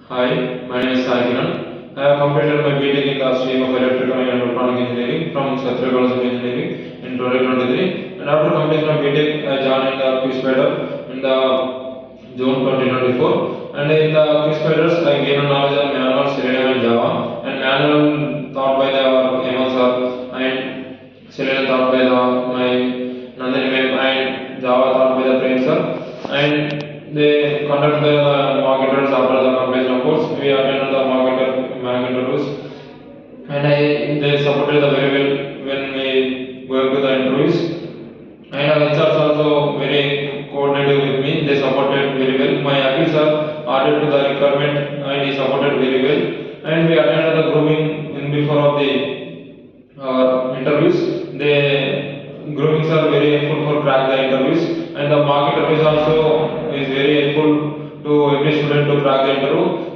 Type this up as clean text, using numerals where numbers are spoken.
Hi, my name is Sai Kiran. I have completed my BTech in the stream of Electrical and Electronic Engineering from Kshatriya College of Engineering in 2023. And after completion of BTech, I joined in the Quiz Spider in the June 2024. And in the Quiz Spiders, I gained knowledge on manual, Selenium, and Java. And manual taught by our Hemant sir, and Selenium taught by my Nandini ma'am, and Java taught by the Prem sir. And they conduct the mock interviews after the completion of course. We attended the mock interviews, and they supported the very well when we go to the interviews. And our HRs also very coordinated with me. They supported very well. My appeals are added to the requirement, and he supported very well. And we attended the grooming in before of the interviews. The groomings are very helpful for crack the interviews, and the mock interviews also is very helpful to every student to crack the interview.